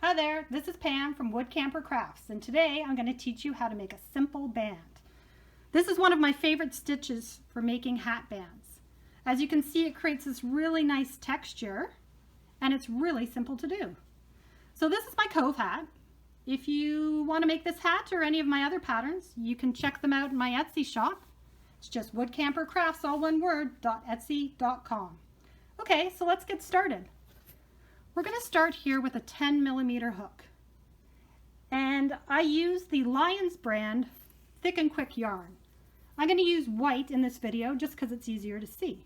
Hi there, this is Pam from Wood Camper Crafts, and today I'm going to teach you how to make a simple band. This is one of my favorite stitches for making hat bands. As you can see, it creates this really nice texture, and it's really simple to do. So this is my Cove hat. If you want to make this hat or any of my other patterns, you can check them out in my Etsy shop. It's just Wood Camper Crafts, all one word, .etsy.com. Okay, so let's get started. We're going to start here with a 10mm hook, and I use the Lions brand Thick and Quick yarn. I'm going to use white in this video just because it's easier to see.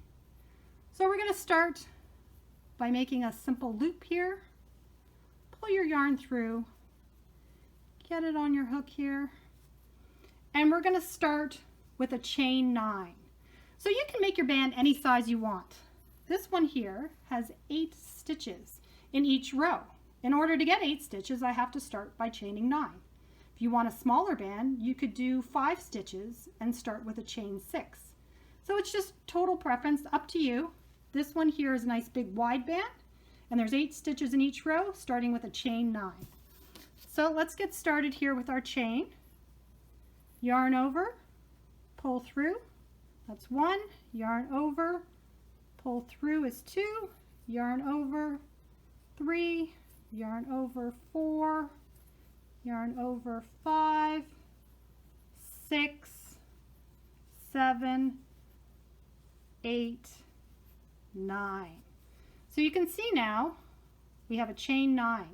So we're going to start by making a simple loop here. Pull your yarn through, get it on your hook here, and we're going to start with a chain 9. So you can make your band any size you want. This one here has 8 stitches in each row. In order to get 8 stitches, I have to start by chaining 9. If you want a smaller band, you could do 5 stitches and start with a chain 6. So it's just total preference, up to you. This one here is a nice big wide band, and there's 8 stitches in each row, starting with a chain 9. So let's get started here with our chain. Yarn over, pull through, that's 1, yarn over, pull through is 2, yarn over, 3, yarn over 4, yarn over 5, 6, 7, 8, 9. So you can see now we have a chain 9.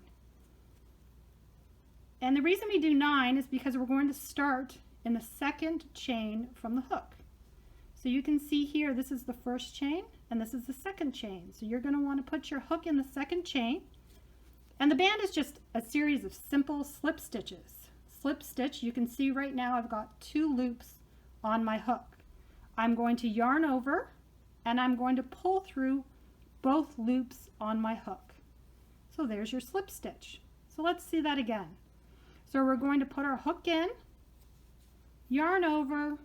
And the reason we do 9 is because we're going to start in the second chain from the hook. So you can see here, this is the first chain and this is the second chain. So you're going to want to put your hook in the second chain. And the band is just a series of simple slip stitches. Slip stitch, you can see right now I've got 2 loops on my hook. I'm going to yarn over and I'm going to pull through both loops on my hook. So there's your slip stitch. So let's see that again. So we're going to put our hook in, yarn over,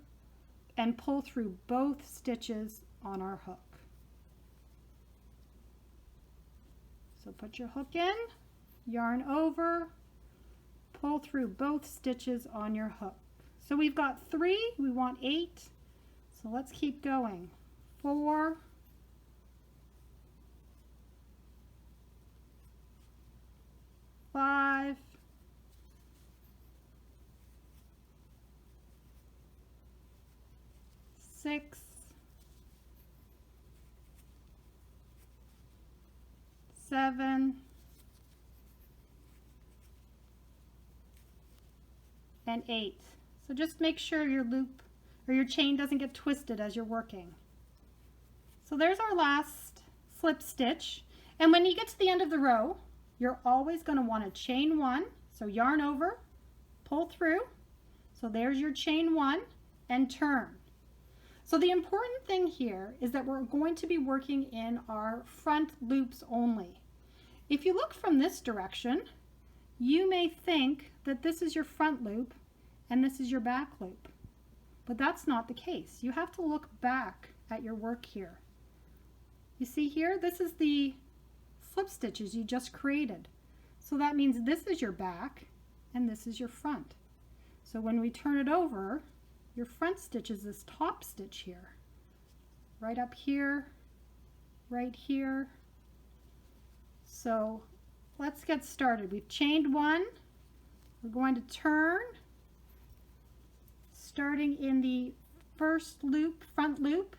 and pull through both stitches on our hook. So put your hook in, yarn over, pull through both stitches on your hook. So we've got 3, we want 8, so let's keep going. 4, 5, 6, 7, and 8. So just make sure your loop or your chain doesn't get twisted as you're working. So there's our last slip stitch, and when you get to the end of the row, you're always going to want to chain 1. So yarn over, pull through. So there's your chain 1 and turn. So the important thing here is that we're going to be working in our front loops only. If you look from this direction, you may think that this is your front loop and this is your back loop. But that's not the case. You have to look back at your work here. You see here, this is the slip stitches you just created. So that means this is your back and this is your front. So when we turn it over, your front stitch is this top stitch here, right up here, right here. So let's get started. We've chained 1. We're going to turn, starting in the first loop, front loop,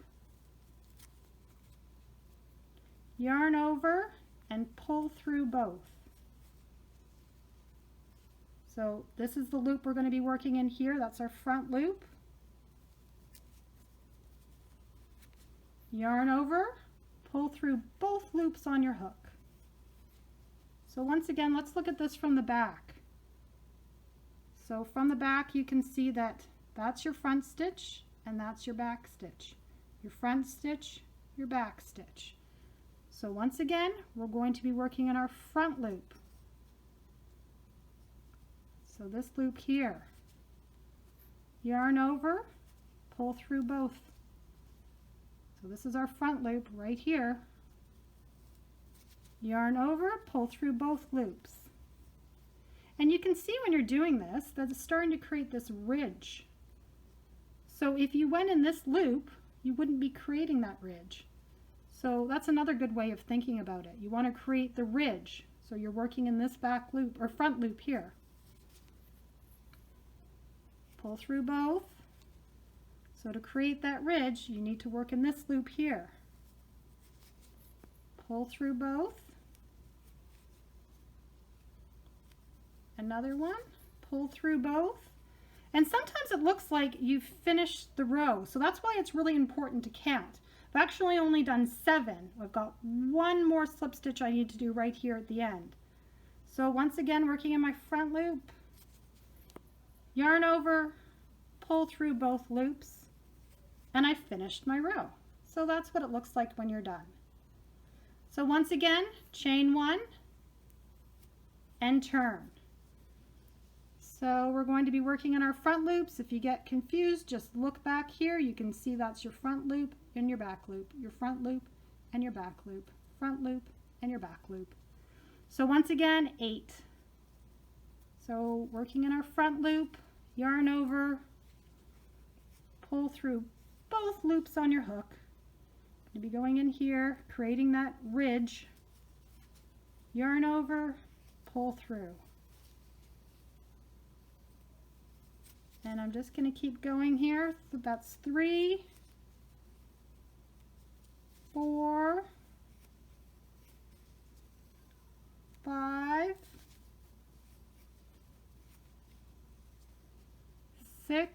yarn over and pull through both. So this is the loop we're going to be working in here. That's our front loop. Yarn over, pull through both loops on your hook. So once again, let's look at this from the back. So from the back, you can see that that's your front stitch and that's your back stitch. Your front stitch, your back stitch. So once again, we're going to be working in our front loop. So this loop here, yarn over, pull through both. So this is our front loop right here. Yarn over, pull through both loops. And you can see when you're doing this that it's starting to create this ridge. So if you went in this loop, you wouldn't be creating that ridge. So that's another good way of thinking about it. You want to create the ridge. So you're working in this back loop or front loop here. Pull through both. So to create that ridge, you need to work in this loop here. Pull through both. Another one. Pull through both. And sometimes it looks like you've finished the row. So that's why it's really important to count. I've actually only done 7. I've got one more slip stitch I need to do right here at the end. So once again, working in my front loop, yarn over, pull through both loops, and I finished my row. So that's what it looks like when you're done. So once again, chain 1 and turn. So we're going to be working in our front loops. If you get confused, just look back here. You can see that's your front loop and your back loop, your front loop and your back loop, front loop and your back loop. So once again, 8. So working in our front loop, yarn over, pull through both loops on your hook. You'll be going in here, creating that ridge, yarn over, pull through. And I'm just going to keep going here. So that's 3, 4, 5, 6,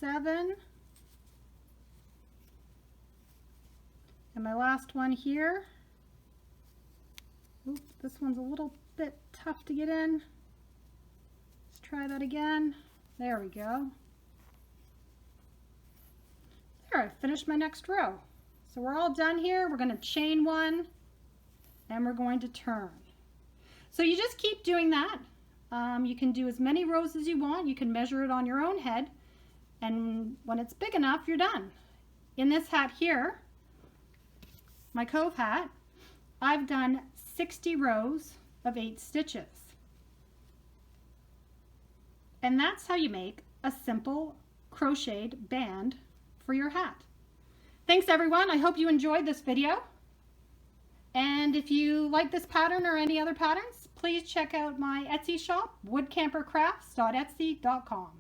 7, and my last one here. Oops, this one's a little bit tough to get in. Let's try that again. There we go. There, I finished my next row. So we're all done here. We're going to chain 1 and we're going to turn. So you just keep doing that. You can do as many rows as you want. You can measure it on your own head. And when it's big enough, you're done. In this hat here, my Cove hat, I've done 60 rows of 8 stitches. And that's how you make a simple crocheted band for your hat. Thanks everyone. I hope you enjoyed this video. And if you like this pattern or any other patterns, please check out my Etsy shop, woodcampercrafts.etsy.com.